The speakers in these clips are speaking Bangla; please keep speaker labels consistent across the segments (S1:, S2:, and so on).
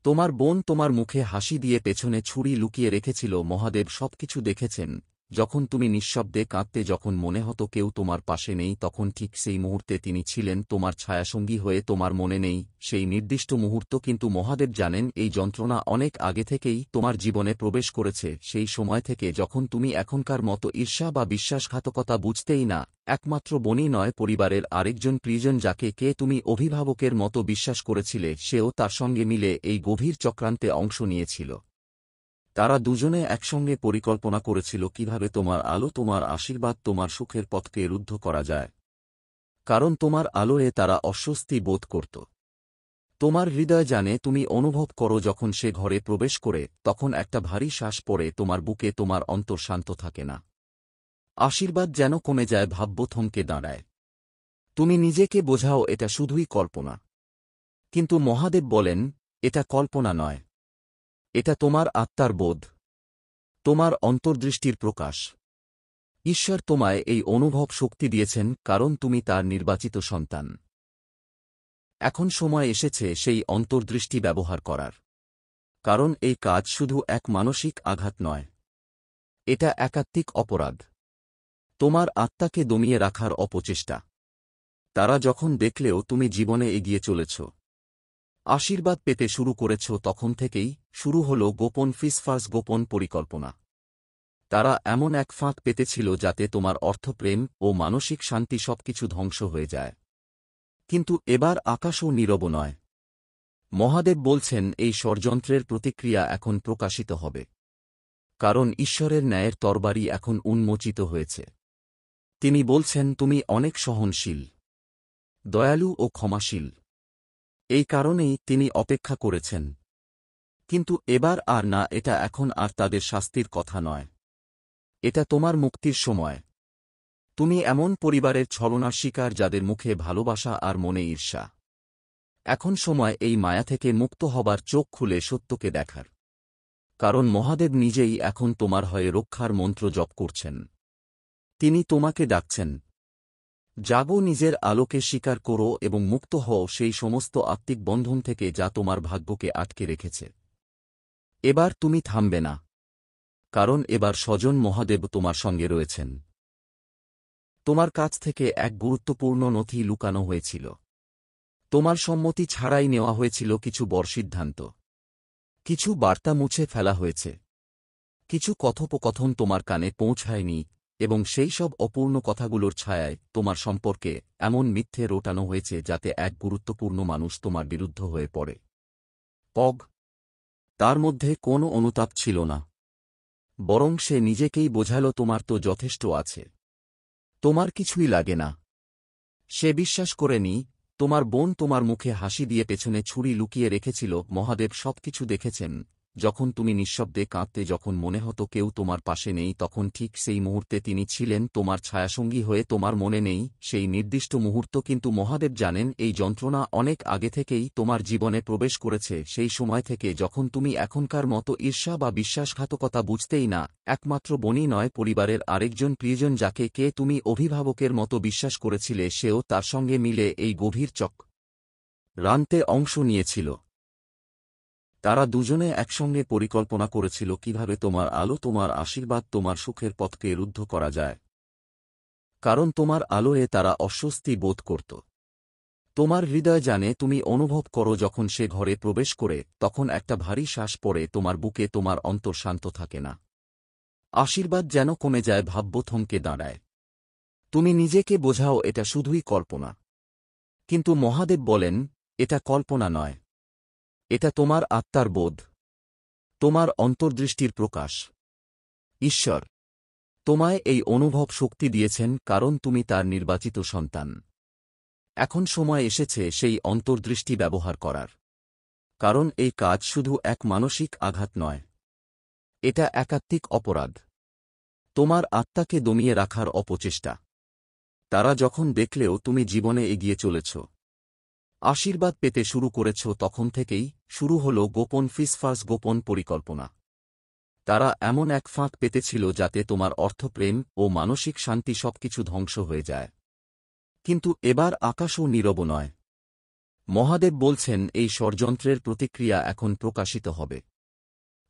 S1: তোমার বোন তোমার মুখে হাসি দিয়ে পেছনে ছুরি লুকিয়ে রেখেছিল। মহাদেব সবকিছু দেখেছেন। যখন তুমি নিঃশব্দে কাঁদতে, যখন মনে হতো কেউ তোমার পাশে নেই, তখন ঠিক সেই মুহূর্তে তিনি ছিলেন তোমার ছায়াসঙ্গী হয়ে। তোমার মনে নেই সেই নির্দিষ্ট মুহূর্ত, কিন্তু মহাদেব জানেন এই যন্ত্রণা অনেক আগে থেকেই তোমার জীবনে প্রবেশ করেছে। সেই সময় থেকে যখন তুমি এখনকার মতো ঈর্ষা বা বিশ্বাসঘাতকতা বুঝতেই না। একমাত্র বোনই নয়, পরিবারের আরেকজন প্রিয়জন যাকে তুমি অভিভাবকের মতো বিশ্বাস করেছিলে, সেও তার সঙ্গে মিলে এই গভীর চক্রান্তে অংশ নিয়েছিল। তারা দুজনে একসঙ্গে পরিকল্পনা করেছিল কিভাবে তোমার আলো, তোমার আশীর্বাদ, তোমার সুখের পথকে রুদ্ধ করা যায়। কারণ তোমার আলোয় তারা অস্বস্তি বোধ করত। তোমার হৃদয় জানে, তুমি অনুভব করো যখন সে ঘরে প্রবেশ করে, তখন একটা ভারী শ্বাস পড়ে তোমার বুকে, তোমার অন্তর শান্ত থাকে না। আশীর্বাদ যেন কমে যায়, ভাব্য থমকে দাঁড়ায়। তুমি নিজেকে বোঝাও এটা শুধুই কল্পনা। কিন্তু মহাদেব বলেন, এটা কল্পনা নয়। এটা তোমার আত্মার বোধ, তোমার অন্তর্দৃষ্টির প্রকাশ। ঈশ্বর তোমায় এই অনুভব শক্তি দিয়েছেন কারণ তুমি তার নির্বাচিত সন্তান। এখন সময় এসেছে সেই অন্তর্দৃষ্টি ব্যবহার করার। কারণ এই কাজ শুধু এক মানসিক আঘাত নয়, এটা একাত্মিক অপরাধ, তোমার আত্মাকে দমিয়ে রাখার অপচেষ্টা। তারা যখন দেখলেও তুমি জীবনে এগিয়ে চলেছ, আশীর্বাদ পেতে শুরু করেছ, তখন থেকেই শুরু হল গোপন ফিসফাস, গোপন পরিকল্পনা। তারা এমন এক ফাঁক পেতেছিল যাতে তোমার অর্থপ্রেম ও মানসিক শান্তি সবকিছু ধ্বংস হয়ে যায়। কিন্তু এবার আকাশও নীরব নয়। মহাদেব বলছেন এই ষড়যন্ত্রের প্রতিক্রিয়া এখন প্রকাশিত হবে। কারণ ঈশ্বরের ন্যায়ের তরবারি এখন উন্মোচিত হয়েছে। তিনি বলছেন তুমি অনেক সহনশীল, দয়ালু ও ক্ষমাশীল। এই কারণেই তিনি অপেক্ষা করেছেন। কিন্তু এবার আর না, এটা এখন আর তাদের শাস্তির কথা নয়। এটা তোমার মুক্তির সময়। তুমি এমন পরিবারের ছলনার শিকার যাদের মুখে ভালোবাসা আর মনে ঈর্ষা। এখন সময় এই মায়া থেকে মুক্ত হবার, চোখ খুলে সত্যকে দেখার। কারণ মহাদেব নিজেই এখন তোমার হয়ে রক্ষার মন্ত্র জপ করছেন। তিনি তোমাকে ডাকছেন, জাগো, নিজের আলোকে স্বীকার করো এবং মুক্ত হও সেই সমস্ত আত্মিক বন্ধন থেকে যা তোমার ভাগ্যকে আটকে রেখেছে। এবার তুমি থামবে না। কারণ এবার স্বজন মহাদেব তোমার সঙ্গে রয়েছেন। তোমার কাছ থেকে এক গুরুত্বপূর্ণ নথি লুকানো হয়েছিল। তোমার সম্মতি ছাড়াই নেওয়া হয়েছিল কিছু বড় সিদ্ধান্ত। কিছু বার্তা মুছে ফেলা হয়েছে। কিছু কথোপকথন তোমার কানে পৌঁছায়নি, এবং সেই সব অপূর্ণ কথাগুলোর ছায়ায় তোমার সম্পর্কে এমন মিথ্যে রটানো হয়েছে যাতে এক গুরুত্বপূর্ণ মানুষ তোমার বিরুদ্ধ হয়ে পড়ে। পগ তার মধ্যে কোনো অনুতাপ ছিল না, বরং সে নিজেকেই বোঝাল তোমার তো যথেষ্ট আছে, তোমার কিছুই লাগে না। সে বিশ্বাস করেনি তোমার বোন তোমার মুখে হাসি দিয়ে পেছনে ছুরি লুকিয়ে রেখেছিল। মহাদেব সবকিছু দেখেছেন। যখন তুমি নিঃশব্দে কাঁদতে, যখন মনে হতো কেউ তোমার পাশে নেই, তখন ঠিক সেই মুহূর্তে তিনি ছিলেন তোমার ছায়াসঙ্গী হয়ে। তোমার মনে নেই সেই নির্দিষ্ট মুহূর্ত, কিন্তু মহাদেব জানেন এই যন্ত্রণা অনেক আগে থেকেই তোমার জীবনে প্রবেশ করেছে। সেই সময় থেকে যখন তুমি এখনকার মতো ঈর্ষা বা বিশ্বাসঘাতকতা বুঝতেই না। একমাত্র বোনই নয়, পরিবারের আরেকজন প্রিয়জন যাকে তুমি অভিভাবকের মতো বিশ্বাস করেছিলে, সেও তার সঙ্গে মিলে এই গভীর চক্রান্তে অংশ নিয়েছিল। তারা দুজনে একসঙ্গে পরিকল্পনা করেছিল কিভাবে তোমার আলো, তোমার আশীর্বাদ, তোমার সুখের পথকে রুদ্ধ করা যায়। কারণ তোমার আলোয় তারা অস্বস্তি বোধ করত। তোমার হৃদয় জানে, তুমি অনুভব করো যখন সে ঘরে প্রবেশ করে, তখন একটা ভারী শ্বাস পড়ে তোমার বুকে, তোমার অন্তর শান্ত থাকে না। আশীর্বাদ যেন কমে যায়, ভাব্য থমকে দাঁড়ায়। তুমি নিজেকে বোঝাও এটা শুধুই কল্পনা। কিন্তু মহাদেব বলেন, এটা কল্পনা নয়। এটা তোমার আত্মার বোধ, তোমার অন্তর্দৃষ্টির প্রকাশ। ঈশ্বর তোমায় এই অনুভব শক্তি দিয়েছেন কারণ তুমি তার নির্বাচিত সন্তান। এখন সময় এসেছে সেই অন্তর্দৃষ্টি ব্যবহার করার। কারণ এই কাজ শুধু এক মানসিক আঘাত নয়, এটা একাত্মিক অপরাধ, তোমার আত্মাকে দমিয়ে রাখার অপচেষ্টা। তারা যখন দেখলেও তুমি জীবনে এগিয়ে চলেছ, আশীর্বাদ পেতে শুরু করেছ, তখন থেকেই শুরু হল গোপন ফিসফাস, গোপন পরিকল্পনা। তারা এমন এক ফাঁক পেতেছিল যাতে তোমার অর্থপ্রেম ও মানসিক শান্তি সবকিছু ধ্বংস হয়ে যায়। কিন্তু এবার আকাশও নীরব নয়। মহাদেব বলছেন এই ষড়যন্ত্রের প্রতিক্রিয়া এখন প্রকাশিত হবে।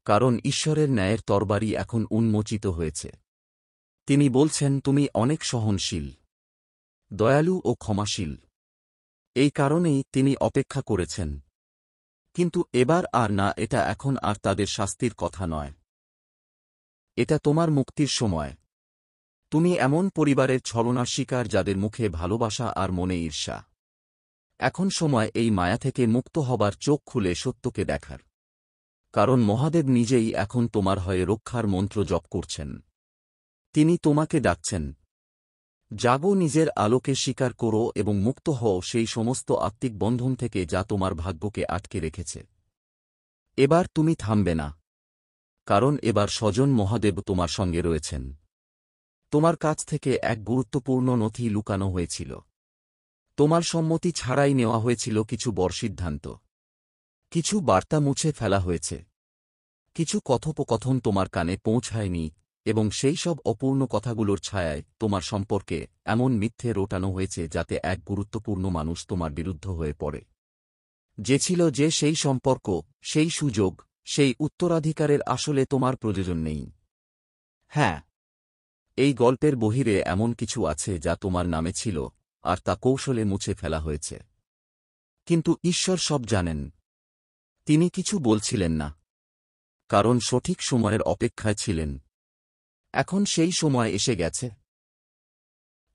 S1: কারণ ঈশ্বরের ন্যায়ের তরবারি এখন উন্মোচিত হয়েছে। তিনি বলছেন তুমি অনেক সহনশীল, দয়ালু ও ক্ষমাশীল। এই কারণেই তিনি অপেক্ষা করেছেন। কিন্তু এবার আর না, এটা এখন আর তাদের শাস্তির কথা নয়। এটা তোমার মুক্তির সময়। তুমি এমন পরিবারের ছলনার শিকার যাদের মুখে ভালোবাসা আর মনে ঈর্ষা। এখন সময় এই মায়া থেকে মুক্ত হবার, চোখ খুলে সত্যকে দেখার। কারণ মহাদেব নিজেই এখন তোমার হয়ে রক্ষার মন্ত্র জপ করছেন। তিনি তোমাকে ডাকছেন, জাগো, নিজের আলোকে স্বীকার করো এবং মুক্ত হও সেই সমস্ত আত্মিক বন্ধন থেকে যা তোমার ভাগ্যকে আটকে রেখেছে। এবার তুমি থামবে না। কারণ এবার স্বজন মহাদেব তোমার সঙ্গে রয়েছেন। তোমার কাছ থেকে এক গুরুত্বপূর্ণ নথি লুকানো হয়েছিল। তোমার সম্মতি ছাড়াই নেওয়া হয়েছিল কিছু বড় সিদ্ধান্ত। কিছু বার্তা মুছে ফেলা হয়েছে। কিছু কথোপকথন তোমার কানে পৌঁছায়নি, এবং সেই সব অপূর্ণ কথাগুলোর ছায়ায় তোমার সম্পর্কে এমন মিথ্যে রটানো হয়েছে যাতে এক গুরুত্বপূর্ণ মানুষ তোমার বিরুদ্ধ হয়ে পড়ে। যে ছিল যে সেই সম্পর্ক, সেই সুযোগ, সেই উত্তরাধিকারের আসলে তোমার প্রয়োজন নেই। হ্যাঁ, এই গল্পের বহিরে এমন কিছু আছে যা তোমার নামে ছিল, আর তা কৌশলে মুছে ফেলা হয়েছে। কিন্তু ঈশ্বর সব জানেন। তিনি কিছু বলছিলেন না। কারণ সঠিক সময়ের অপেক্ষায় ছিলেন। এখন সেই সময় এসে গেছে।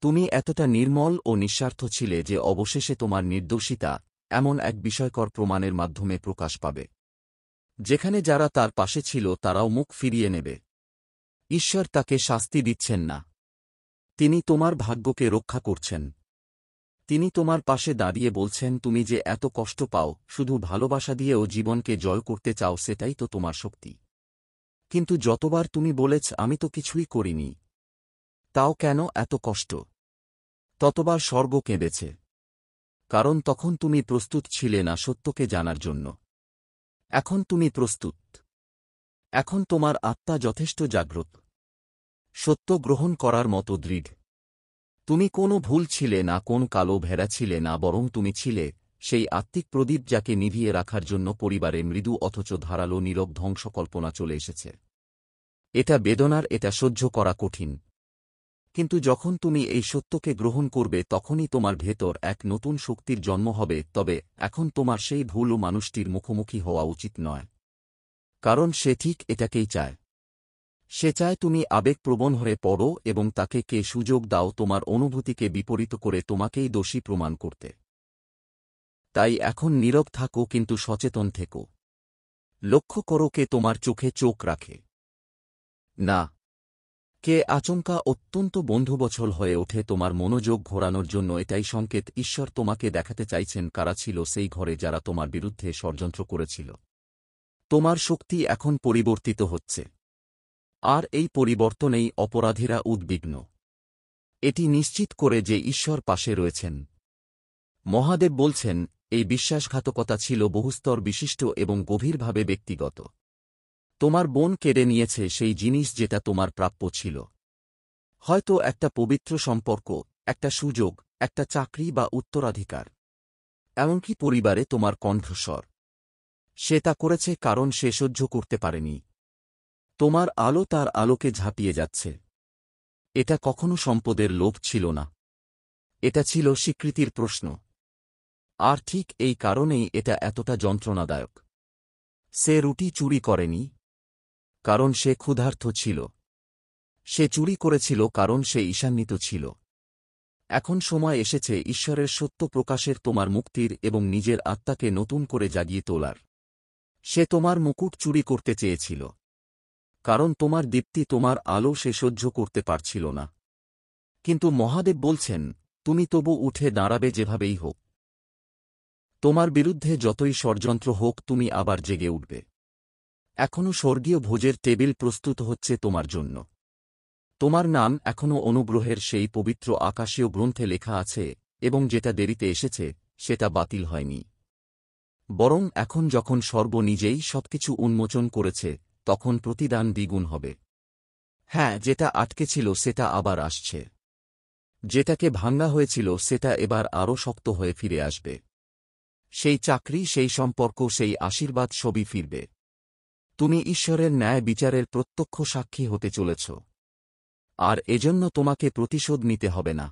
S1: তুমি এতটা নির্মল ও নিঃস্বার্থ ছিলে যে অবশেষে তোমার নির্দোষিতা এমন এক বিস্ময়কর প্রমাণের মাধ্যমে প্রকাশ পাবে, যেখানে যারা তার পাশে ছিল তারাও মুখ ফিরিয়ে নেবে। ঈশ্বর তাকে শাস্তি দিচ্ছেন না। তিনি তোমার ভাগ্যকে রক্ষা করছেন। তিনি তোমার পাশে দাঁড়িয়ে বলছেন, তুমি যে এত কষ্ট পাও, শুধু ভালোবাসা দিয়েও জীবনকে জয় করতে চাও, সেটাই তো তোমার শক্তি। কিন্তু যতবার তুমি বলেছ আমি তো কিছুই করিনি, তাও কেন এত কষ্ট, ততবার স্বর্গ কেঁদেছে। কারণ তখন তুমি প্রস্তুত ছিলে না সত্যকে জানার জন্য। এখন তুমি প্রস্তুত। এখন তোমার আত্মা যথেষ্ট জাগ্রত, সত্য গ্রহণ করার মতো দৃঢ়। তুমি কোনো ভুল ছিলে না, কোন কালো ভেড়া ছিলে না, বরং তুমি ছিলে সেই আত্মিক প্রদীপ যাকে নিভিয়ে রাখার জন্য পরিবারে মৃদু অথচ ধারালো নীরব ধ্বংসকল্পনা চলে এসেছে। এটা বেদনার, এটা সহ্য করা কঠিন। কিন্তু যখন তুমি এই সত্যকে গ্রহণ করবে তখনই তোমার ভেতর এক নতুন শক্তির জন্ম হবে। তবে এখন তোমার সেই ভুল মানুষটির মুখোমুখি হওয়া উচিত নয়। কারণ সে ঠিক এটাকেই চায়। সে চায় তুমি আবেগপ্রবণ হয়ে পড়ো এবং তাকে কে সুযোগ দাও তোমার অনুভূতিকে বিপরীত করে তোমাকেই দোষী প্রমাণ করতে। তাই এখন নীরব থাকো, কিন্তু সচেতন থেকো। লক্ষ্য করো কে তোমার চোখে চোখ রাখে না, কে আচমকা অত্যন্ত বন্ধুবৎসল হয়ে ওঠে তোমার মনোযোগ ঘোরানোর জন্য। এটাই সংকেত ঈশ্বর তোমাকে দেখাতে চাইছেন কারা ছিল সেই ঘরে যারা তোমার বিরুদ্ধে ষড়যন্ত্র করেছিল। তোমার শক্তি এখন পরিবর্তিত হচ্ছে। আর এই পরিবর্তনেই অপরাধীরা উদ্বিগ্ন। এটি নিশ্চিত করে যে ঈশ্বর পাশে রয়েছেন। মহাদেব বলছেন, এই বিশ্বাসঘাতকতা ছিল বহুস্তর বিশিষ্ট এবং গভীরভাবে ব্যক্তিগত। তোমার বোন কেড়ে নিয়েছে সেই জিনিস যেটা তোমার প্রাপ্য ছিল। হয়তো একটা পবিত্র সম্পর্ক, একটা সুযোগ, একটা চাকরি বা উত্তরাধিকার, এমনকি পরিবারে তোমার কণ্ঠস্বর। সে তা করেছে কারণ সে সহ্য করতে পারেনি তোমার আলো তার আলোকে ঝাঁপিয়ে যাচ্ছে। এটা কখনো সম্পদের লোভ ছিল না, এটা ছিল স্বীকৃতির প্রশ্ন। আর ঠিক এই কারণেই এটা এতটা যন্ত্রণাদায়ক। সে রুটি চুরি করেনি কারণ সে ক্ষুধার্ত ছিল। সে চুরি করেছিল কারণ সে ঈশান্বিত ছিল। এখন সময় এসেছে ঈশ্বরের সত্য প্রকাশের, তোমার মুক্তির এবং নিজের আত্মাকে নতুন করে জাগিয়ে তোলার। সে তোমার মুকুট চুরি করতে চেয়েছিল কারণ তোমার দীপ্তি, তোমার আলো সে সহ্য করতে পারছিল না। কিন্তু মহাদেব বলছেন, তুমি তবু উঠে দাঁড়াবে যেভাবেই হোক। তোমার বিরুদ্ধে যতই ষড়যন্ত্র হোক তুমি আবার জেগে উঠবে। এখনও স্বর্গীয় ভোজের টেবিল প্রস্তুত হচ্ছে তোমার জন্য। তোমার নাম এখনও অনুগ্রহের সেই পবিত্র আকাশীয় গ্রন্থে লেখা আছে, এবং যেটা দেরিতে এসেছে সেটা বাতিল হয়নি। বরং এখন যখন স্বর্গ নিজেই সবকিছু উন্মোচন করেছে, তখন প্রতিদান দ্বিগুণ হবে। হ্যাঁ, যেটা আটকে ছিল সেটা আবার আসছে। যেটাকে ভাঙা হয়েছিল সেটা এবার আরও শক্ত হয়ে ফিরে আসবে। সেই চাকরি, সেই সম্পর্ক, সেই আশীর্বাদ সবই ফিরবে। তুমি ঈশ্বরের ন্যায় বিচারের প্রত্যক্ষ সাক্ষী হতে চলেছ। আর এজন্য তোমাকে প্রতিশোধ নিতে হবে না।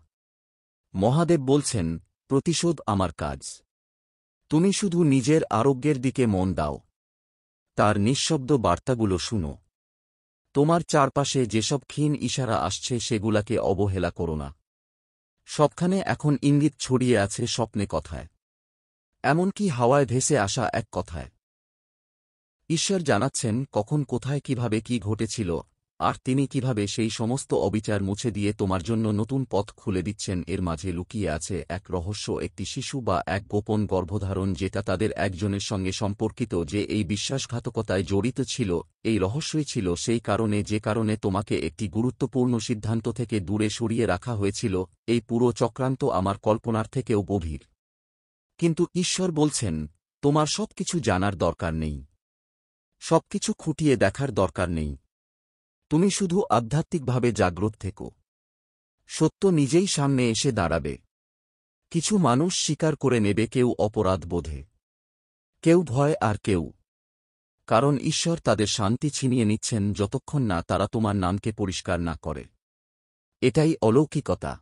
S1: মহাদেব বলছেন, প্রতিশোধ আমার কাজ। তুমি শুধু নিজের আরোগ্যের দিকে মন দাও। তার নিঃশব্দ বার্তাগুলো শুনো। তোমার চারপাশে যেসব ক্ষীণ ইশারা আসছে সেগুলাকে অবহেলা করো না। সবখানে এখন ইঙ্গিত ছড়িয়ে আছে, স্বপ্নে, কথায়, এমনকি হাওয়ায় ভেসে আসা এক কথায়। ঈশ্বর জানাচ্ছেন কখন, কোথায়, কিভাবে কি ঘটেছিল, আর তিনি কিভাবে সেই সমস্ত অবিচার মুছে দিয়ে তোমার জন্য নতুন পথ খুলে দিচ্ছেন। এর মাঝে লুকিয়ে আছে এক রহস্য, একটি শিশু বা এক গোপন গর্ভধারণ যেটা তাদের একজনের সঙ্গে সম্পর্কিত, যে এই বিশ্বাসঘাতকতায় জড়িত ছিল। এই রহস্যই ছিল সেই কারণে যে কারণে তোমাকে একটি গুরুত্বপূর্ণ সিদ্ধান্ত থেকে দূরে সরিয়ে রাখা হয়েছিল। এই পুরো চক্রান্ত আমার কল্পনার থেকেও গভীর। কিন্তু ঈশ্বর বলছেন, তোমার সবকিছু জানার দরকার নেই, সবকিছু খুঁটিয়ে দেখার দরকার নেই। তুমি শুধু আধ্যাত্মিকভাবে জাগ্রত থেকো। সত্য নিজেই সামনে এসে দাঁড়াবে। কিছু মানুষ স্বীকার করে নেবে, কেউ অপরাধ বোধে, কেউ ভয়, আর কেউ কারণ ঈশ্বর তাদের শান্তি ছিনিয়ে নিচ্ছেন যতক্ষণ না তারা তোমার নামকে পরিষ্কার না করে। এটাই অলৌকিকতা।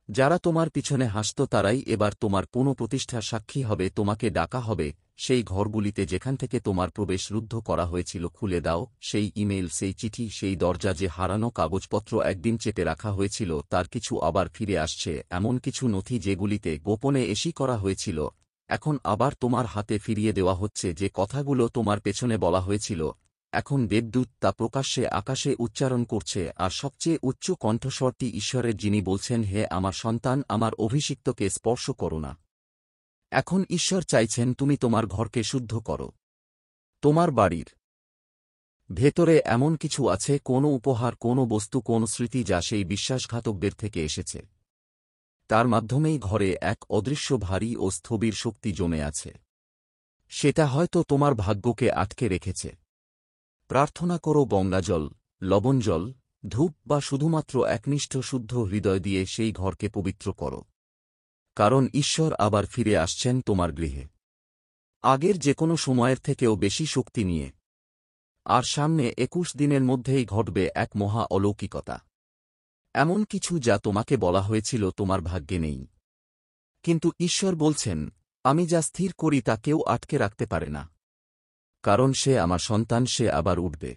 S1: যারা তোমার পিছনে হাসত তারাই এবার তোমার পুনঃপ্রতিষ্ঠার সাক্ষী হবে। তোমাকে ডাকা হবে সেই ঘরগুলিতে যেখান থেকে তোমার প্রবেশ রুদ্ধ করা হয়েছিল। খুলে দাও সেই ইমেল, সেই চিঠি, সেই দরজা, যে হারানো কাগজপত্র একদিন চেপে রাখা হয়েছিল, তার কিছু আবার ফিরে আসছে। এমন কিছু নথি যেগুলিতে গোপনে এসি করা হয়েছিল, এখন আবার তোমার হাতে ফিরিয়ে দেওয়া হচ্ছে। যে কথাগুলো তোমার পেছনে বলা হয়েছিল, এখন দেবদূত তা প্রকাশ্যে আকাশে উচ্চারণ করছে। আর সবচেয়ে উচ্চ কণ্ঠস্বরটি ঈশ্বরের, যিনি বলছেন, হে আমার সন্তান, আমার অভিষিক্তকে স্পর্শ করো না। এখন ঈশ্বর চাইছেন তুমি তোমার ঘরকে শুদ্ধ করো। তোমার বাড়ির ভেতরে এমন কিছু আছে, কোনো উপহার, কোনো বস্তু, কোনো স্মৃতি, যা সেই বিশ্বাসঘাতকদের থেকে এসেছে। তার মাধ্যমেই ঘরে এক অদৃশ্য ভারী ও স্থবির শক্তি জমে আছে। সেটা হয়তো তোমার ভাগ্যকে আটকে রেখেছে। প্রার্থনা করো, গঙ্গাজল, লবণজল, ধূপ, বা শুধুমাত্র একনিষ্ঠ শুদ্ধ হৃদয় দিয়ে সেই ঘরকে পবিত্র করো। কারণ ঈশ্বর আবার ফিরে আসছেন তোমার গৃহে, আগের যে কোনো সময়ের থেকেও বেশি শক্তি নিয়ে। আর সামনে 21 দিনের মধ্যেই ঘটবে এক মহা অলৌকিকতা। এমন কিছু যা তোমাকে বলা হয়েছিল তোমার ভাগ্যে নেই। কিন্তু ঈশ্বর বলছেন, আমি যা স্থির করি তা কেউ আটকে রাখতে পারে না। কারণ সে আমার সন্তান, সে আবার উঠবে।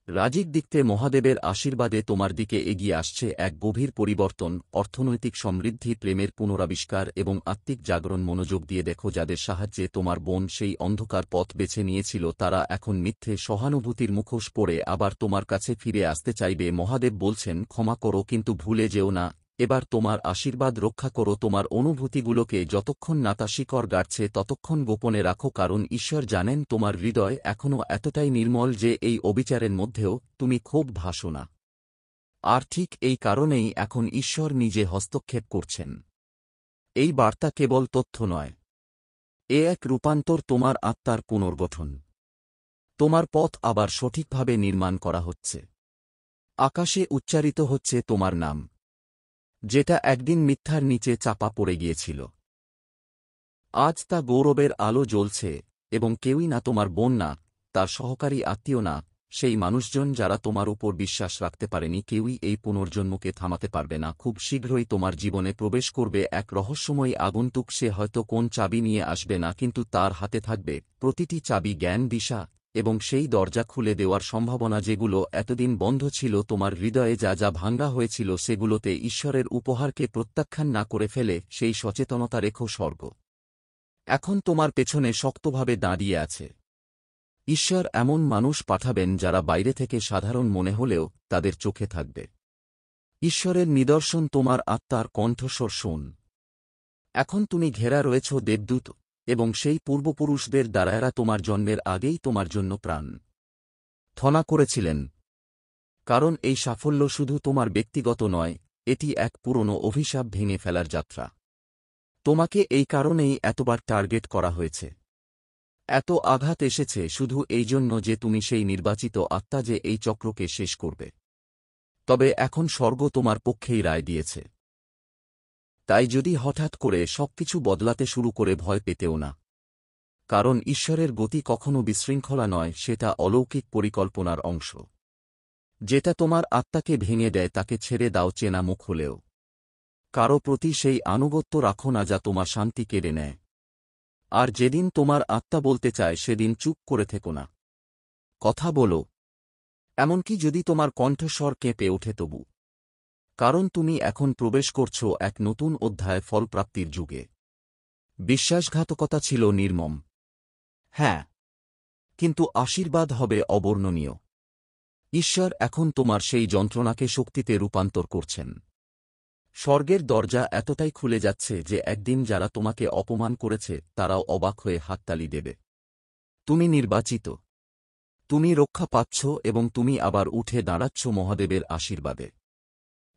S1: রাজিক দিকতে মহাদেবের আশীর্বাদে তোমার দিকে এগিয়ে আসছে এক গভীর পরিবর্তন, অর্থনৈতিক সমৃদ্ধি, প্রেমের পুনরাবিষ্কার এবং আত্মিক জাগরণ। মনোযোগ দিয়ে দেখো, যাদের সাহায্যে তোমার বোন সেই অন্ধকার পথ বেছে নিয়েছিল, তারা এখন মিথ্যে সহানুভূতির মুখোশ পরে আবার তোমার কাছে ফিরে আসতে চাইবে। মহাদেব বলছেন, ক্ষমা করো, কিন্তু ভুলে যেও না, এবার তোমার আশীর্বাদ রক্ষা করো। তোমার অনুভূতিগুলোকে যতক্ষণ না তা শিকড় গাড়ছে ততক্ষণ গোপনে রাখো, কারণ ঈশ্বর জানেন তোমার হৃদয় এখনও এতটাই নির্মল যে এই অবিচারের মধ্যেও তুমি ক্ষোভ ভাসো না। আর ঠিক এই কারণেই এখন ঈশ্বর নিজে হস্তক্ষেপ করছেন। এই বার্তা কেবল তথ্য নয়, এ এক রূপান্তর, তোমার আত্মার পুনর্গঠন। তোমার পথ আবার সঠিকভাবে নির্মাণ করা হচ্ছে। আকাশে উচ্চারিত হচ্ছে তোমার নাম, যেটা একদিন মিথ্যার নিচে চাপা পড়ে গিয়েছিল। আজ তা গৌরবের আলো জ্বলছে, এবং কেউই না, তোমার বোন না, তার সহকারী আত্মীয় না, সেই মানুষজন যারা তোমার উপর বিশ্বাস রাখতে পারেনি, কেউই এই পুনর্জন্মকে থামাতে পারবে না। খুব শীঘ্রই তোমার জীবনে প্রবেশ করবে এক রহস্যময়ী আগন্তুক। সে হয়তো কোন চাবি নিয়ে আসবে না, কিন্তু তার হাতে থাকবে প্রতিটি চাবি, জ্ঞান, দিশা, এবং সেই দরজা খুলে দেওয়ার সম্ভাবনা যেগুলো এতদিন বন্ধ ছিল। তোমার হৃদয়ে যা যা ভাঙ্গা হয়েছিল সেগুলোতে ঈশ্বরের উপহারকে প্রত্যাখ্যান না করে ফেলে সেই সচেতনতা রেখো। স্বর্গ এখন তোমার পেছনে শক্তভাবে দাঁড়িয়ে আছে। ঈশ্বর এমন মানুষ পাঠাবেন যারা বাইরে থেকে সাধারণ মনে হলেও তাদের চোখে থাকবে ঈশ্বরের নিদর্শন। তোমার আত্মার কণ্ঠস্বর শোন। এখন তুমি ঘেরা রয়েছ দেবদূত এবং সেই পূর্বপুরুষদের দ্বারা, এরা তোমার জন্মের আগেই তোমার জন্য প্রাণ থনা করেছিলেন। কারণ এই সাফল্য শুধু তোমার ব্যক্তিগত নয়, এটি এক পুরনো অভিশাপ ভেঙে ফেলার যাত্রা। তোমাকে এই কারণেই এতবার টার্গেট করা হয়েছে, এত আঘাত এসেছে শুধু এই জন্য যে তুমি সেই নির্বাচিত আত্মা যে এই চক্রকে শেষ করবে। তবে এখন স্বর্গ তোমার পক্ষেই রায় দিয়েছে। তাই যদি হঠাৎ করে সবকিছু বদলাতে শুরু করে ভয় পেতেও না। কারণ ঈশ্বরের গতি কখনো বিশৃঙ্খলা নয়, সেটা অলৌকিক পরিকল্পনার অংশ। যেটা তোমার আত্মাকে ভেঙে দেয় তাকে ছেড়ে দাও, চেনা মুখ হলেও। কারো প্রতি সেই আনুগত্য রাখো না যা তোমার শান্তি কেড়ে নেয়। আর যেদিন তোমার আত্মা বলতে চায় সেদিন চুপ করে থেকো না, কথা বলো। এমনকি যদি তোমার কণ্ঠস্বর কেঁপে ওঠে তবু। কারণ তুমি এখন প্রবেশ করছ এক নতুন অধ্যায়, ফলপ্রাপ্তির যুগে। বিশ্বাসঘাতকতা ছিল নির্মম, হ্যাঁ, কিন্তু আশীর্বাদ হবে অবর্ণনীয়। ঈশ্বর এখন তোমার সেই যন্ত্রণাকে শক্তিতে রূপান্তর করছেন। স্বর্গের দরজা এতটাই খুলে যাচ্ছে যে একদিন যারা তোমাকে অপমান করেছে তারাও অবাক হয়ে হাততালি দেবে। তুমি নির্বাচিত, তুমি রক্ষা পাচ্ছ এবং তুমি আবার উঠে দাঁড়াচ্ছ মহাদেবের আশীর্বাদে।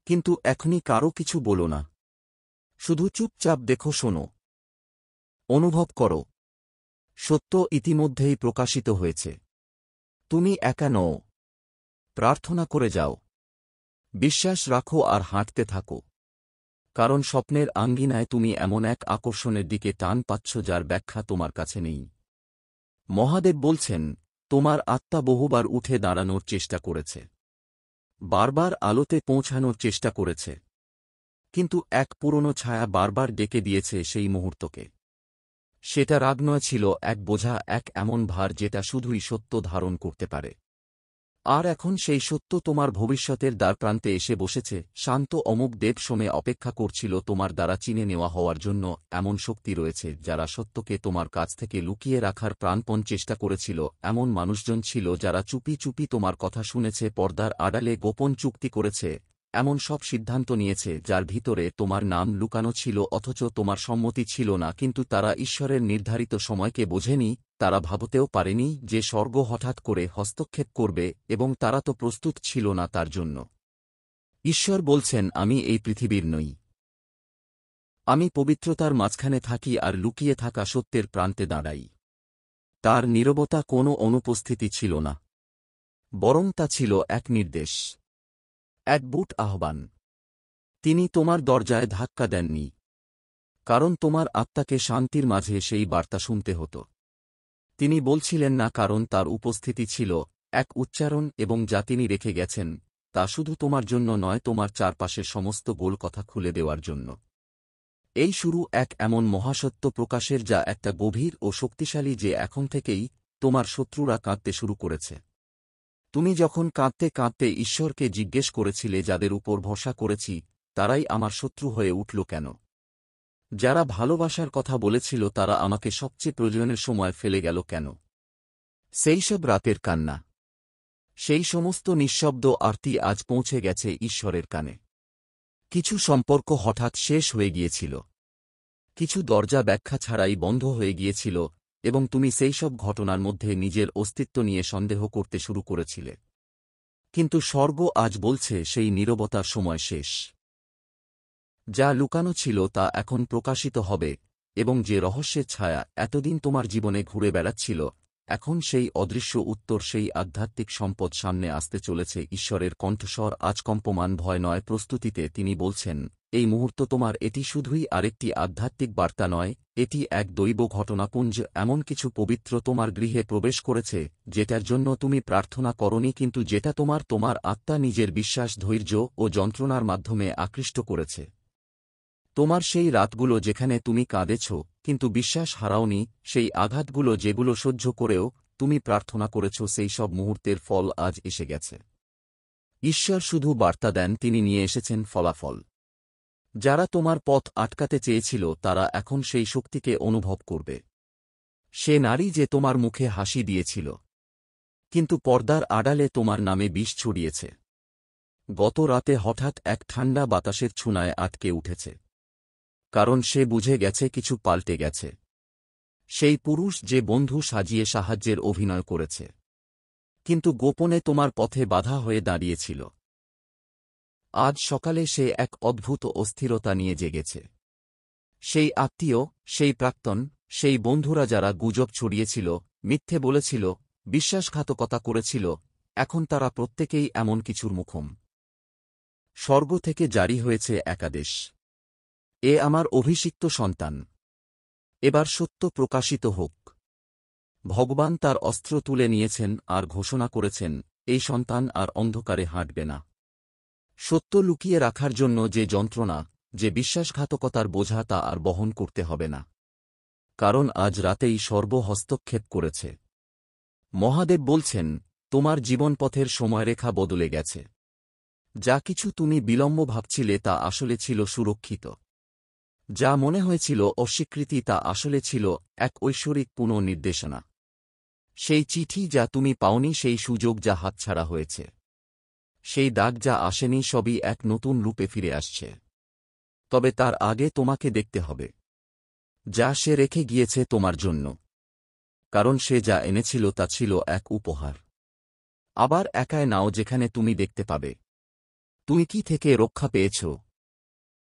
S1: কিন্তু এখনই কারো কিছু বলো না, শুধু চুপচাপ দেখো, শোনো, অনুভব করো। সত্য ইতিমধ্যেই প্রকাশিত হয়েছে। তুমি একা নও। প্রার্থনা করে যাও, বিশ্বাস রাখো আর হাঁটতে থাকো। কারণ স্বপ্নের আঙ্গিনায় তুমি এমন এক আকর্ষণের দিকে টান পাচ্ছ যার ব্যাখ্যা তোমার কাছে নেই। মহাদেব বলছেন, তোমার আত্মা বহুবার উঠে দাঁড়ানোর চেষ্টা করেছে, বারবার আলোতে পৌঁছানোর চেষ্টা করেছে, কিন্তু এক পুরনো ছায়া বারবার ডেকে দিয়েছে সেই মুহূর্তকে। সেটা রাগ নয়, ছিল এক বোঝা, এক এমন ভার যেটা শুধুই সত্য ধারণ করতে পারে। আর এখন সেই সত্য তোমার ভবিষ্যতের দ্বারপ্রান্তে এসে বসেছে। শান্ত অমুক দেব সময়ে অপেক্ষা করছিল তোমার দ্বারা চিনে নেওয়া হওয়ার জন্য। এমন শক্তি রয়েছে যারা সত্যকে তোমার কাছ থেকে লুকিয়ে রাখার প্রাণপণ চেষ্টা করেছিল। এমন মানুষজন ছিল যারা চুপি চুপি তোমার কথা শুনেছে, পর্দার আড়ালে গোপন চুক্তি করেছে, এমন সব সিদ্ধান্ত নিয়েছে যার ভিতরে তোমার নাম লুকানো ছিল অথচ তোমার সম্মতি ছিল না। কিন্তু তারা ঈশ্বরের নির্ধারিত সময়কে বোঝেনি, তারা ভাবতেও পারেনি যে স্বর্গ হঠাৎ করে হস্তক্ষেপ করবে, এবং তারা তো প্রস্তুত ছিল না তার জন্য। ঈশ্বর বলছেন, আমি এই পৃথিবীর নই। আমি পবিত্রতার মাঝখানে থাকি আর লুকিয়ে থাকা সত্যের প্রান্তে দাঁড়াই। তার নীরবতা কোনো অনুপস্থিতি ছিল না, বরং তা ছিল এক নির্দেশ, এক বুট আহ্বান। তিনি তোমার দরজায় ধাক্কা দেননি, কারণ তোমার আত্মাকে শান্তির মাঝে সেই বার্তা শুনতে হতো। তিনি বলছিলেন না, কারণ তার উপস্থিতি ছিল এক উচ্চারণ, এবং যা তিনি রেখে গেছেন তা শুধু তোমার জন্য নয়, তোমার চারপাশের সমস্ত গোল কথা খুলে দেওয়ার জন্য। এই শুরু এক এমন মহাসত্য প্রকাশের যা একটা গভীর ও শক্তিশালী, যে এখন থেকেই তোমার শত্রুরা কাঁদতে শুরু করেছে। তুমি যখন কাঁদতে কাঁদতে ঈশ্বরকে জিজ্ঞেস করেছিলে, যাদের উপর ভরসা করেছি তারাই আমার শত্রু হয়ে উঠল কেন? যারা ভালোবাসার কথা বলেছিল তারা আমাকে সবচেয়ে প্রয়োজনের সময় ফেলে গেল কেন? সেই সব রাতের কান্না, সেই সমস্ত নিঃশব্দ আরতি আজ পৌঁছে গেছে ঈশ্বরের কানে। কিছু সম্পর্ক হঠাৎ শেষ হয়ে গিয়েছিল, কিছু দরজা ব্যাখ্যা ছাড়াই বন্ধ হয়ে গিয়েছিল, এবং তুমি সেই সব ঘটনার মধ্যে নিজের অস্তিত্ব নিয়ে সন্দেহ করতে শুরু করেছিলে। কিন্তু স্বর্গ আজ বলছে, সেই নীরবতার সময় শেষ। যা লুকানো ছিল তা এখন প্রকাশিত হবে, এবং যে রহস্যের ছায়া এতদিন তোমার জীবনে ঘুরে বেড়াচ্ছিল, এখন সেই অদৃশ্য উত্তর, সেই আধ্যাত্মিক সম্পদ সামনে আসতে চলেছে। ঈশ্বরের কণ্ঠস্বর আজ কম্পমান, ভয় নয়, প্রস্তুতিতে। তিনি বলছেন, এই মুহূর্ত তোমার, এটি শুধুই আরেকটি আধ্যাত্মিক বার্তা নয়, এটি এক দৈব ঘটনাপুঞ্জ। এমন কিছু পবিত্র তোমার গৃহে প্রবেশ করেছে যেটার জন্য তুমি প্রার্থনা করনি, কিন্তু যেটা তোমার আত্মা নিজের বিশ্বাস, ধৈর্য ও যন্ত্রণার মাধ্যমে আকৃষ্ট করেছে। তোমার সেই রাতগুলো যেখানে তুমি কাঁদেছ কিন্তু বিশ্বাস হারাওনি, সেই আঘাতগুলো যেগুলো সহ্য করেও তুমি প্রার্থনা করেছ, সেই সব মুহূর্তের ফল আজ এসে গেছে। ঈশ্বর শুধু বার্তা দেন, তিনি নিয়ে এসেছেন ফলাফল। যারা তোমার পথ আটকাতে চেয়েছিল তারা এখন সেই শক্তিকে অনুভব করবে। সে নারী যে তোমার মুখে হাসি দিয়েছিল, কিন্তু পর্দার আড়ালে তোমার নামে বিষ ছড়িয়েছে, গত রাতে হঠাৎ এক ঠান্ডা বাতাসের ছুনায় আটকে উঠেছে। কারণ সে বুঝে গেছে কিছু পাল্টে গেছে। সেই পুরুষ যে বন্ধু সাজিয়ে সাহায্যের অভিনয় করেছে, কিন্তু গোপনে তোমার পথে বাধা হয়ে দাঁড়িয়েছিল, আজ সকালে সে এক অদ্ভুত অস্থিরতা নিয়ে জেগেছে। সেই আত্মীয়, সেই প্রাক্তন, সেই বন্ধুরা যারা গুজব ছড়িয়েছিল, মিথ্যে বলেছিল, বিশ্বাসঘাতকতা করেছিল, এখন তারা প্রত্যেকেই এমন কিছুর মুখোম। স্বর্গ থেকে জারি হয়েছে একাদেশ। এ আমার অভিষিক্ত সন্তান। এবার সত্য প্রকাশিত হোক। ভগবান তার অস্ত্র তুলে নিয়েছেন আর ঘোষণা করেছেন, এই সন্তান আর অন্ধকারে হাঁটবে না। সত্য লুকিয়ে রাখার জন্য যে যন্ত্রণা, যে বিশ্বাসঘাতকতার বোঝা তা আর বহন করতে হবে না। কারণ আজ রাতেই সর্ব হস্তক্ষেপ করেছে। মহাদেব বলছেন, তোমার জীবনপথের সময়রেখা বদলে গেছে। যা কিছু তুমি বিলম্ব ভাবছিলে তা আসলে ছিল সুরক্ষিত। যা মনে হয়েছিল অস্বীকৃতি তা আসলে ছিল এক ঐশ্বরিক পুনর্নির্দেশনা। সেই চিঠি যা তুমি পাওনি, সেই সুযোগ যা হাতছাড়া হয়েছে, সেই দাগ যা আসেনি, সবই এক নতুন রূপে ফিরে আসছে। তবে তার আগে তোমাকে দেখতে হবে যা সে রেখে গিয়েছে তোমার জন্য। কারণ সে যা এনেছিল তা ছিল এক উপহার। আবার একায় নাও, যেখানে তুমি দেখতে পাবে তুমি কি থেকে রক্ষা পেয়েছ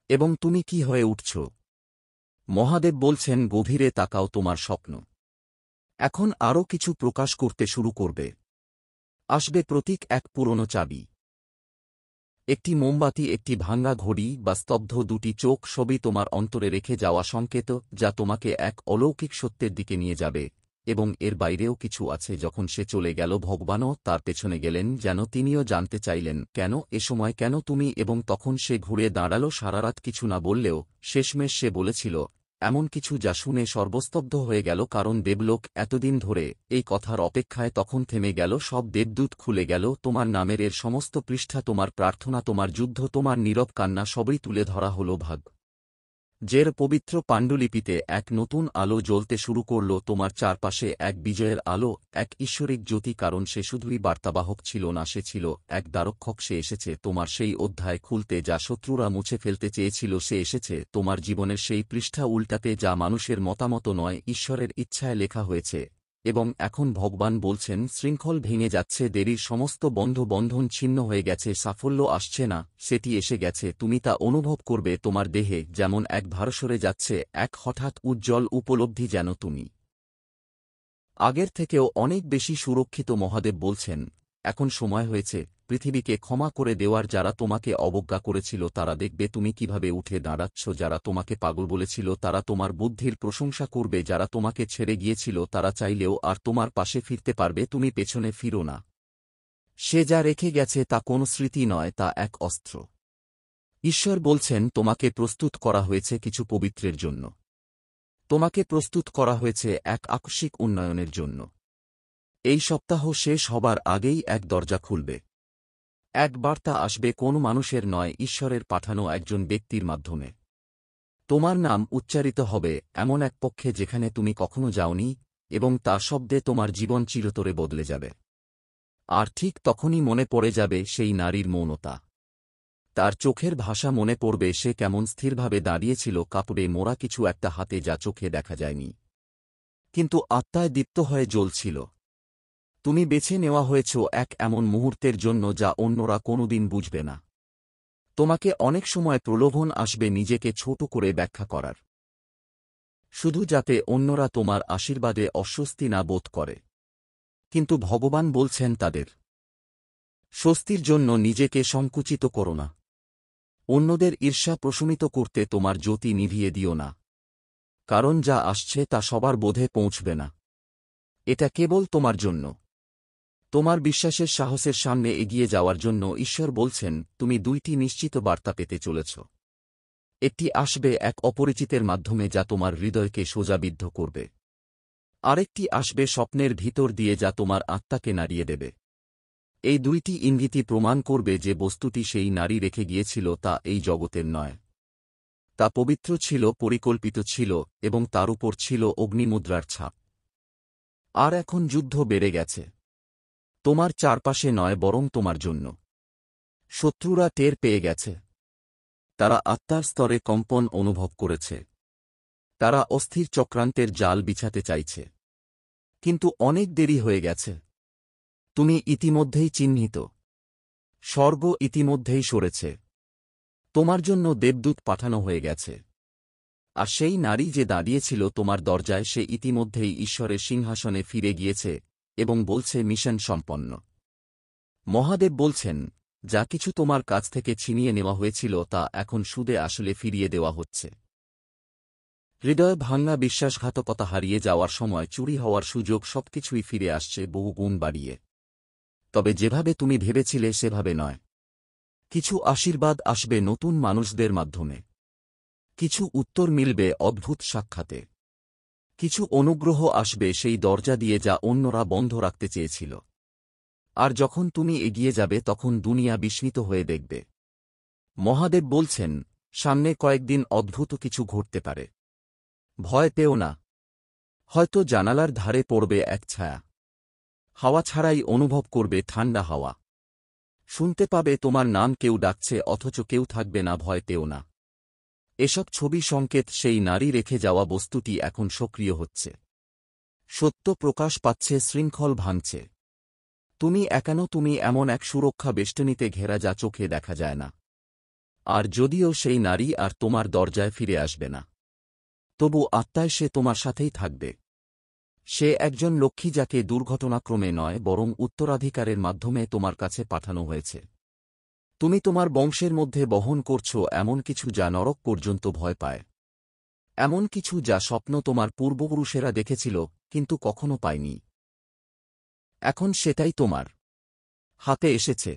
S1: এবং তুমি কি হয়ে উঠছ। মহাদেব বলছেন, গভীরে তাকাও, তোমার স্বপ্ন এখন আরও কিছু প্রকাশ করতে শুরু করবে। আসবে প্রতীক, এক পুরনো চাবি, একটি মোমবাতি, একটি ভাঙ্গা ঘড়ি বা স্তব্ধ দুটি চোখ, সবই তোমার অন্তরে রেখে যাওয়া সংকেত, যা তোমাকে এক অলৌকিক সত্যের দিকে নিয়ে যাবে। এবং এর বাইরেও কিছু আছে। যখন সে চলে গেল, ভগবানও তার পেছনে গেলেন, যেন তিনিও জানতে চাইলেন, কেন এ সময়, কেন তুমি। এবং তখন সে ঘুরে দাঁড়াল, সারারাত কিছু না বললেও শেষমেশ সে বলেছিল এমন কিছু যা শুনে সর্বস্তব্ধ হয়ে গেল। কারণ দেবলোক এতদিন ধরে এই কথার অপেক্ষায় তখন থেমে গেল। সব দেবদূত খুলে গেল। তোমার নামের এর সমস্ত পৃষ্ঠা, তোমার প্রার্থনা, তোমার যুদ্ধ, তোমার নীরব কান্না, সবই তুলে ধরা হল ভাগ জের পবিত্র পাণ্ডুলিপিতে। এক নতুন আলো জ্বলতে শুরু করল তোমার চারপাশে, এক বিজয়ের আলো, এক ঈশ্বরিক জ্যোতি। কারণ সে শুধুই বার্তাবাহক ছিল না, সে ছিল এক দ্বারক্ষক। সে এসেছে তোমার সেই অধ্যায় খুলতে যা শত্রুরা মুছে ফেলতে চেয়েছিল। সে এসেছে তোমার জীবনের সেই পৃষ্ঠা উল্টাতে যা মানুষের মতামত নয়, ঈশ্বরের ইচ্ছায় লেখা হয়েছে। এবং এখন ভগবান বলছেন, শৃঙ্খল ভেঙে যাচ্ছে, দেরির সমস্ত বন্ধন ছিন্ন হয়ে গেছে, সাফল্য আসছে না, সেটি এসে গেছে। তুমি তা অনুভব করবে তোমার দেহে, যেমন এক ভার সরে যাচ্ছে, এক হঠাৎ উজ্জ্বল উপলব্ধি, যেন তুমি আগের থেকেও অনেক বেশি সুরক্ষিত। মহাদেব বলছেন, এখন সময় হয়েছে পৃথিবীকে ক্ষমা করে দেওয়ার। যারা তোমাকে অবজ্ঞা করেছিল তারা দেখবে তুমি কিভাবে উঠে দাঁড়াচ্ছ। যারা তোমাকে পাগল বলেছিল তারা তোমার বুদ্ধির প্রশংসা করবে। যারা তোমাকে ছেড়ে গিয়েছিল তারা চাইলেও আর তোমার পাশে ফিরতে পারবে। তুমি পেছনে ফিরো না। সে যা রেখে গেছে তা কোনো স্মৃতি নয়, তা এক অস্ত্র। ঈশ্বর বলছেন, তোমাকে প্রস্তুত করা হয়েছে কিছু পবিত্রের জন্য। তোমাকে প্রস্তুত করা হয়েছে এক আকস্মিক উন্নয়নের জন্য। এই সপ্তাহ শেষ হবার আগেই এক দরজা খুলবে। এক বার্তা আসবে, কোন মানুষের নয়, ঈশ্বরের পাঠানো একজন ব্যক্তির মাধ্যমে। তোমার নাম উচ্চারিত হবে এমন এক পক্ষে যেখানে তুমি কখনো যাওনি, এবং তা শব্দে তোমার জীবন চিরতরে বদলে যাবে। আর ঠিক তখনই মনে পড়ে যাবে সেই নারীর মৌনতা। তার চোখের ভাষা মনে পড়বে, সে কেমন স্থিরভাবে দাঁড়িয়েছিল, কাপড়ে মোড়া কিছু একটা হাতে, যা চোখে দেখা যায়নি কিন্তু আত্মায় দীপ্ত হয়ে জ্বলছিল। তুমি বেছে নেওয়া হয়েছ এক এমন মুহূর্তের জন্য যা অন্যরা কোনোদিন বুঝবে না। তোমাকে অনেক সময় প্রলোভন আসবে নিজেকে ছোট করে ব্যাখ্যা করার, শুধু যাতে অন্যরা তোমার আশীর্বাদে অস্বস্তি না বোধ করে। কিন্তু ভগবান বলছেন, তাদের স্বস্তির জন্য নিজেকে সংকুচিত করো না। অন্যদের ঈর্ষা প্রশমিত করতে তোমার জ্যোতি নিভিয়ে দিও না। কারণ যা আসছে তা সবার বোধে পৌঁছবে না। এটা কেবল তোমার জন্য, তোমার বিশ্বাসের সাহসের সামনে এগিয়ে যাওয়ার জন্য। ঈশ্বর বলছেন, তুমি দুইটি নিশ্চিত বার্তা পেতে চলেছ। একটি আসবে এক অপরিচিতের মাধ্যমে যা তোমার হৃদয়কে সোজাবিদ্ধ করবে। আরেকটি আসবে স্বপ্নের ভিতর দিয়ে যা তোমার আত্মাকে নাড়িয়ে দেবে। এই দুইটি ইঙ্গিতই প্রমাণ করবে যে বস্তুটি সেই নারী রেখে গিয়েছিল তা এই জগতের নয়। তা পবিত্র ছিল, পরিকল্পিত ছিল, এবং তার উপর ছিল অগ্নিমুদ্রার ছাপ। আর এখন যুদ্ধ বেড়ে গেছে, তোমার চারপাশে নয়, বরং তোমার জন্য। শত্রুরা টের পেয়ে গেছে। তারা আত্মার স্তরে কম্পন অনুভব করেছে। তারা অস্থির চক্রান্তের জাল বিছাতে চাইছে। কিন্তু অনেক দেরি হয়ে গেছে। তুমি ইতিমধ্যেই চিহ্নিত। স্বর্গ ইতিমধ্যেই সরেছে। তোমার জন্য দেবদূত পাঠানো হয়ে গেছে। আর সেই নারী যে দাঁড়িয়েছিল তোমার দরজায়, সে ইতিমধ্যেই ঈশ্বরের সিংহাসনে ফিরে গিয়েছে এবং বলছে, মিশন সম্পন্ন। মহাদেব বলছেন, যা কিছু তোমার কাছ থেকে ছিনিয়ে নেওয়া হয়েছিল তা এখন সুদে আসলে ফিরিয়ে দেওয়া হচ্ছে। হৃদয় ভাঙা বিশ্বাসঘাতকতা হারিয়ে যাওয়ার সময় চুরি হওয়ার সুযোগ সবকিছুই ফিরে আসছে বহু গুণ বাড়িয়ে। তবে যেভাবে তুমি ভেবেছিলে সেভাবে নয়। কিছু আশীর্বাদ আসবে নতুন মানুষদের মাধ্যমে, কিছু উত্তর মিলবে অদ্ভুত সাক্ষাতে, কিছু অনুগ্রহ আসবে সেই দরজা দিয়ে যা অন্যরা বন্ধ রাখতে চেয়েছিল। আর যখন তুমি এগিয়ে যাবে তখন দুনিয়া বিস্মিত হয়ে দেখবে। মহাদেব বলছেন, সামনে কয়েকদিন অদ্ভুত কিছু ঘটতে পারে। ভয় পেও না। হয়তো জানালার ধারে পড়বে এক ছায়া, হাওয়া ছাড়াই অনুভব করবে ঠান্ডা হাওয়া। শুনতে পাবে তোমার নাম কেউ ডাকছে অথচ কেউ থাকবে না। ভয় পেও না। এসব ছবি সংকেত সেই নারী রেখে যাওয়া বস্তুটি এখন সক্রিয় হচ্ছে। সত্য প্রকাশ পাচ্ছে, শৃঙ্খল ভাঙছে। তুমি একানো, তুমি এমন এক সুরক্ষা বেষ্টনীতে ঘেরা যা চোখে দেখা যায় না। আর যদিও সেই নারী আর তোমার দরজায় ফিরে আসবে না, তবু আত্মায় সে তোমার সাথেই থাকবে। সে একজন লক্ষ্মী যাকে দুর্ঘটনাক্রমে নয় বরং উত্তরাধিকারের মাধ্যমে তোমার কাছে পাঠানো হয়েছে। তুমি তোমার বংশের মধ্যে বহন করছ এমন কিছু যা নরক পর্যন্ত ভয় পায়, এমন কিছু যা স্বপ্ন তোমার পূর্বপুরুষেরা দেখেছিল কিন্তু কখনো পায়নি। এখন সেটাই তোমার হাতে এসেছে।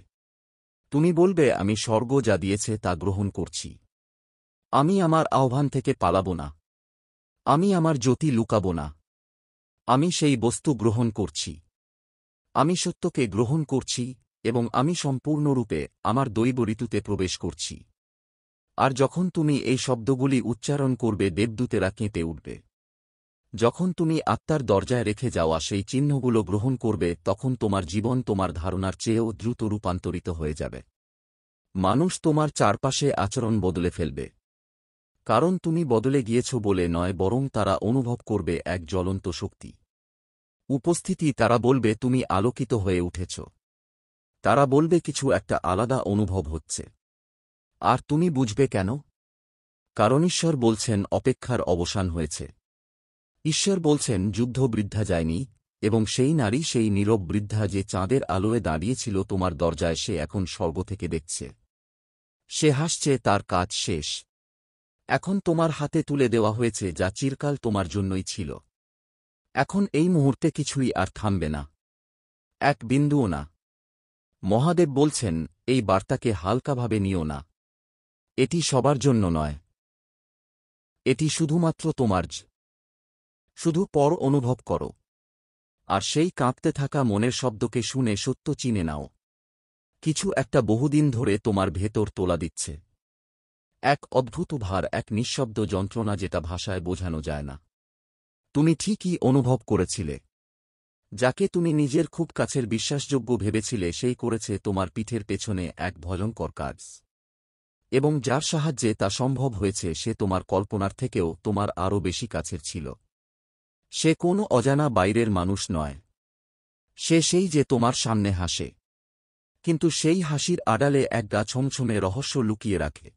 S1: তুমি বলবে, আমি স্বর্গ যা দিয়েছে তা গ্রহণ করছি। আমি আমার আহ্বান থেকে পালাব না। আমি আমার জ্যোতি লুকাব না। আমি সেই বস্তু গ্রহণ করছি। আমি সত্যকে গ্রহণ করছি এবং আমি সম্পূর্ণরূপে আমার দৈব ঋতুতে প্রবেশ করছি। আর যখন তুমি এই শব্দগুলি উচ্চারণ করবে দেবদূতেরা কেঁপে উঠবে। যখন তুমি আত্মার দরজায় রেখে যাওয়া সেই চিহ্নগুলো গ্রহণ করবে তখন তোমার জীবন তোমার ধারণার চেয়েও দ্রুত রূপান্তরিত হয়ে যাবে। মানুষ তোমার চারপাশে আচরণ বদলে ফেলবে, কারণ তুমি বদলে গিয়েছ বলে নয়, বরং তারা অনুভব করবে এক জ্বলন্ত শক্তি উপস্থিতি। তারা বলবে তুমি আলোকিত হয়ে উঠেছ। তারা বলবে কিছু একটা আলাদা অনুভব হচ্ছে। আর তুমি বুঝবে কেন? কারণ ঈশ্বর বলছেন অপেক্ষার অবসান হয়েছে। ঈশ্বর বলছেন যুদ্ধ বৃদ্ধা যায়নি, এবং সেই নারী, সেই নীরব বৃদ্ধা যে চাঁদের আলোয় দাঁড়িয়েছিল তোমার দরজায়, সে এখন স্বর্গ থেকে দেখছে। সে হাসছে, তার কাজ শেষ। এখন তোমার হাতে তুলে দেওয়া হয়েছে যা চিরকাল তোমার জন্যই ছিল। এখন এই মুহূর্তে কিছুই আর থামবে না, এক বিন্দুও না। মহাদেব বলছেন, এই বার্তাকে হালকাভাবে নিও না। এটি সবার জন্য নয়। এটি শুধুমাত্র তোমার। শুধু পর অনুভব করো, আর সেই কাঁপতে থাকা মনের শব্দকে শুনে সত্য চিনে নাও। কিছু একটা বহুদিন ধরে তোমার ভেতর তোলা দিচ্ছে। এক অদ্ভুত ভার, এক নিঃশব্দ যন্ত্রণা যেটা ভাষায় বোঝানো যায় না। তুমি ঠিকই অনুভব করেছিলে। যাকে তুমি নিজের খুব কাছের বিশ্বাসযোগ্য ভেবেছিলে সেই করেছে তোমার পিঠের পেছনে এক ভয়ঙ্কর কাজ। এবং যার সাহায্যে তা সম্ভব হয়েছে সে তোমার কল্পনার থেকেও তোমার আরও বেশি কাছের ছিল। সে কোনো অজানা বাইরের মানুষ নয়। সে সেই যে তোমার সামনে হাসে, কিন্তু সেই হাসির আড়ালে এক গা ছমছমে রহস্য লুকিয়ে রাখে।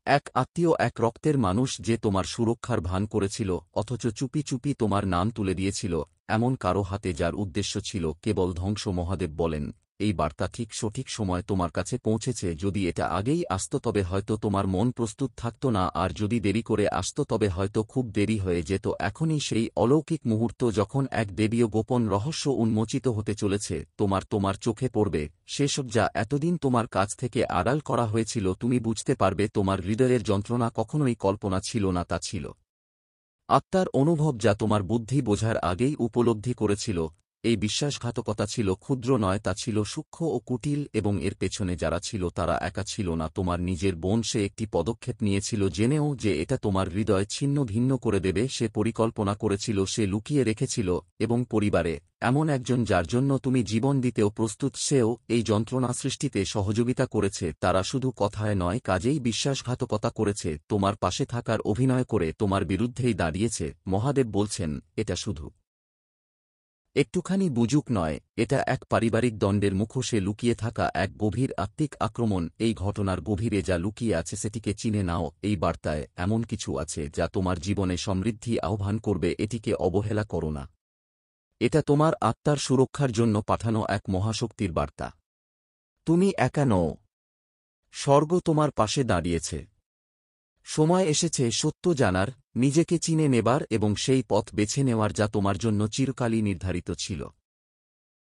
S1: এক আত্মীয়, এক রক্তের মানুষ যে তোমার সুরক্ষার ভান করেছিল অথচ চুপি চুপি তোমার নাম তুলে দিয়েছিল এমন কারো হাতে, যার উদ্দেশ্য ছিল কেবল ধ্বংস। মহাদেব বলেন, এই বার্তা ঠিক সঠিক সময় তোমার কাছে পৌঁছেছে। যদি এটা আগেই আসত তবে হয়তো তোমার মন প্রস্তুত থাকত না, আর যদি দেরি করে আসত তবে হয়তো খুব দেরি হয়ে যেত। এখনই সেই অলৌকিক মুহূর্ত যখন এক দেবীয় গোপন রহস্য উন্মোচিত হতে চলেছে। তোমার চোখে পড়বে সেসব যা এতদিন তোমার কাছ থেকে আড়াল করা হয়েছিল। তুমি বুঝতে পারবে তোমার হৃদয়ের যন্ত্রণা কখনোই কল্পনা ছিল না, তা ছিল আত্মার অনুভব যা তোমার বুদ্ধি বোঝার আগেই উপলব্ধি করেছিল। এই বিশ্বাসঘাতকতা ছিল ক্ষুদ্র নয়, তা ছিল সূক্ষ্ম ও কুটিল, এবং এর পেছনে যারা ছিল তারা একা ছিল না। তোমার নিজের বোন, সে একটি পদক্ষেপ নিয়েছিল জেনেও যে এটা তোমার হৃদয় ছিন্ন ভিন্ন করে দেবে। সে পরিকল্পনা করেছিল, সে লুকিয়ে রেখেছিল, এবং পরিবারে এমন একজন যার জন্য তুমি জীবন দিতেও প্রস্তুত, সেও এই যন্ত্রণা সৃষ্টিতে সহযোগিতা করেছে। তারা শুধু কথায় নয়, কাজেই বিশ্বাসঘাতকতা করেছে। তোমার পাশে থাকার অভিনয় করে তোমার বিরুদ্ধেই দাঁড়িয়েছে। মহাদেব বলছেন, এটা শুধু একটুখানি বুঝুক নয়, এটা এক পারিবারিক দ্বন্দ্বের মুখোশে লুকিয়ে থাকা এক গভীর আত্মিক আক্রমণ। এই ঘটনার গভীরে যা লুকিয়ে আছে সেটিকে চিনে নাও। এই বার্তায় এমন কিছু আছে যা তোমার জীবনে সমৃদ্ধি আহ্বান করবে। এটিকে অবহেলা করো না। এটা তোমার আত্মার সুরক্ষার জন্য পাঠানো এক মহাশক্তির বার্তা। তুমি একা নও। স্বর্গ তোমার পাশে দাঁড়িয়েছে। সময় এসেছে সত্য জানার, নিজেকে চিনে নেবার এবং সেই পথ বেছে নেওয়ার যা তোমার জন্য চিরকালই নির্ধারিত ছিল।